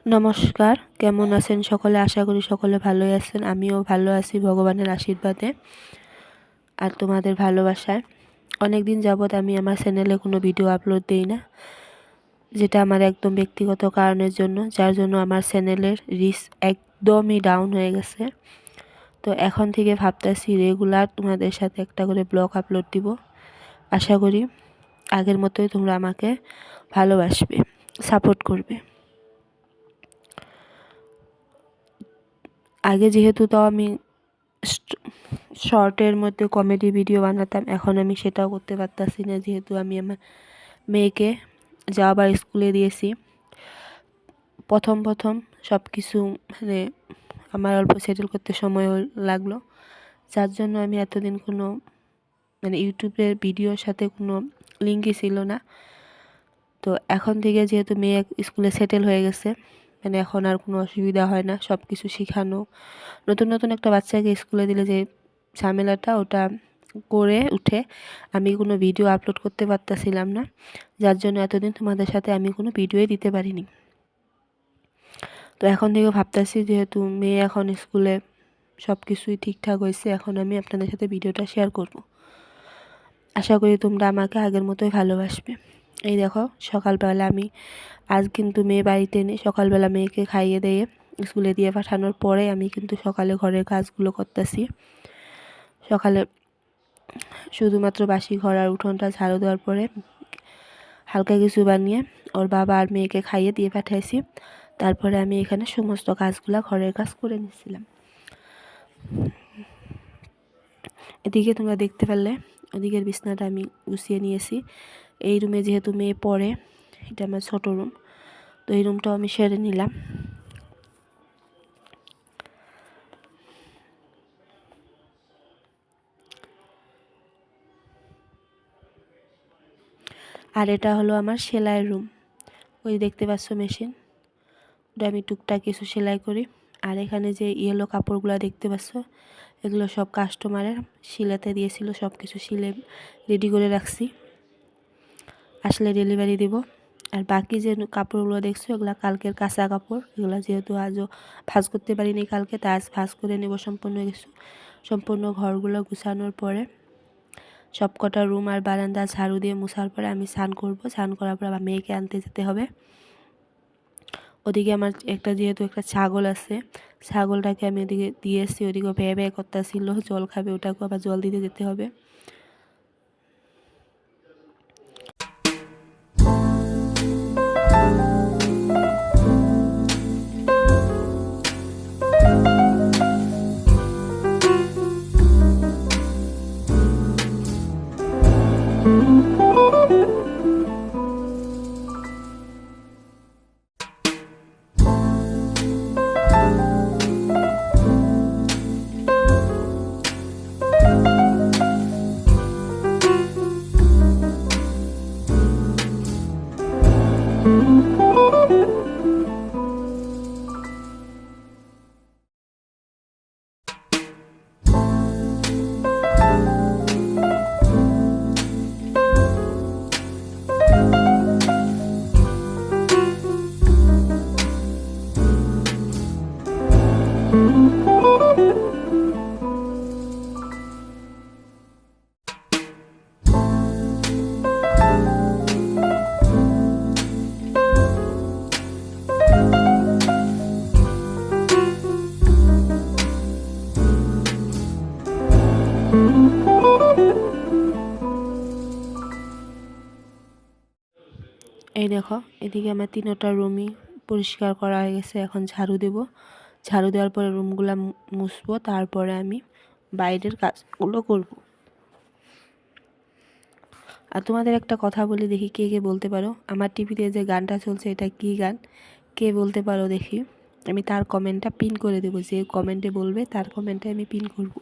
নমস্কার, কেমন আছেন সকলে? আশা করি সকলে ভালোই আছেন। আমিও ভালো আছি ভগবানের আশীর্বাদে আর তোমাদের ভালোবাসায়। অনেক দিন যাবৎ আমি আমার চ্যানেলে কোনো ভিডিও আপলোড দিই না, যেটা আমার একদম ব্যক্তিগত কারণের জন্য, যার জন্য আমার চ্যানেলের রিচ একদমই ডাউন হয়ে গেছে। তো এখন থেকে ভাবতেছি রেগুলার তোমাদের সাথে একটা করে ব্লগ আপলোড দিব। আশা করি আগের মতোই তোমরা আমাকে ভালোবাসবে, সাপোর্ট করবে। আগে যেহেতু তাও আমি শর্টের মধ্যে কমেডি ভিডিও বানাতাম, এখন আমি সেটাও করতে পারতাছি না, যেহেতু আমি আমার মেয়েকে যাওয়াবার স্কুলে দিয়েছি। প্রথম সব কিছু মানে আমার অল্প সেটেল করতে সময় লাগলো, যার জন্য আমি এতদিন কোনো ইউটিউবের ভিডিওর সাথে কোনো লিঙ্কই ছিল না। তো এখন থেকে যেহেতু মেয়ে স্কুলে সেটেল হয়ে গেছে, এখন আর কোনো অসুবিধা হয় না। সব কিছু শেখানো, নতুন একটা বাচ্চাকে স্কুলে দিলে যে ঝামেলাটা, ওটা করে উঠে আমি কোনো ভিডিও আপলোড করতে পারতাছিলাম না, যার জন্য এতদিন তোমাদের সাথে আমি কোনো ভিডিওই দিতে পারিনি। তো এখন থেকে ভাবতেছি, যেহেতু মেয়ে এখন স্কুলে সব কিছুই ঠিকঠাক হয়েছে, এখন আমি আপনাদের সাথে ভিডিওটা শেয়ার করব। আশা করি তোমরা আমাকে আগের মতোই ভালোবাসবে। এই দেখো, সকালবেলা আমি আজ কিন্তু মেয়ে বাড়িতে নেই। সকালবেলা মেয়েকে খাইয়ে দিয়ে স্কুলে দিয়ে পাঠানোর পরে আমি কিন্তু সকালে ঘরের কাজগুলো করতেছি। সকালে শুধুমাত্র বাসি ঘর আর উঠোনটা ঝাড়ু দেওয়ার পরে হালকা কিছু বানিয়ে ওর বাবা আর মেয়েকে খাইয়ে দিয়ে পাঠাইছি। তারপরে আমি এখানে সমস্ত কাজগুলো ঘরের কাজ করে নিচ্ছিলাম। এদিকে তোমরা দেখতে পারলে ওদিকের বিছনাটা আমি গুছিয়ে নিয়েছি। এই রুমে যেহেতু মেয়ে পড়ে, এটা আমার ছোটো রুম, তো এই রুমটাও আমি সেরে নিলাম। আর এটা হলো আমার সেলাইয়ের রুম। ওই দেখতে পাচ্ছ মেশিন, ওটা আমি টুকটাক কিছু সেলাই করি। আর এখানে যে ইয়েলো কাপড়গুলো দেখতে পাচ্ছ, এগুলো সব কাস্টমারের সিলাতে দিয়েছিল, সব কিছু সিলে রেডি করে রাখছি, আসলে ডেলিভারি দিব। আর বাকি যে কাপড়গুলো দেখছো, এগুলো কালকের কাঁচা কাপড়। এগুলো যেহেতু আজও ভাঁজ করতে পারিনি কালকে, তা আজ ভাঁজ করে নেব সম্পূর্ণ কিছু। সম্পূর্ণ ঘরগুলো গুছানোর পরে সবকটা রুম আর বারান্দা ঝাড়ু দিয়ে মুছার পরে আমি স্নান করব। স্নান করার পর আবার মেয়েকে আনতে যেতে হবে। ওদিকে আমার যেহেতু একটা ছাগল আছে, ছাগলটাকে আমি ওদিকে দিয়ে এসেছি। ওদিকে ভ্যাঁ ভ্যাঁ করতেছিল, জল খাবে, ওটাকে আবার জল দিতে যেতে হবে। এই দেখো, এদিকে আমার 3টা রুমই পরিষ্কার করা হয়ে গেছে। এখন ঝাড়ু দেব। ঝাড়ু দেওয়ার পরে রুমগুলো মুছবো, তারপরে আমি বাইরের কাজগুলো করব। আর তোমাদের একটা কথা বলি, দেখি কে কে বলতে পারো, আমার টিভিতে যে গানটা চলছে এটা কি গান, কে বলতে পারো দেখি। আমি তার কমেন্টটা পিন করে দেবো, যে কমেন্টে বলবে তার কমেন্টে আমি পিন করব।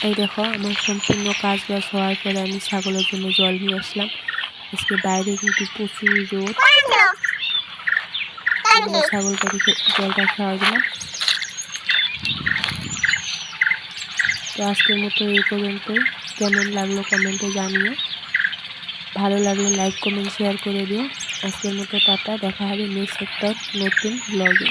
এই দেখো আমার সম্পূর্ণ কাজ বাজ হওয়ার পরে আমি ছাগলের জন্য জল নিয়ে আসলাম। আজকে বাইরে কিন্তু প্রচুর রোদ, ছাগলটাকে জলটা খাওয়া দিলাম। তো আজকের মতো এই পর্যন্তই। কেমন লাগলো কমেন্টে জানিও, ভালো লাগলে লাইক কমেন্ট শেয়ার করে দিও। আজকের মতো টাটা, দেখা হবে নেক্সট একটা নতুন ব্লগে।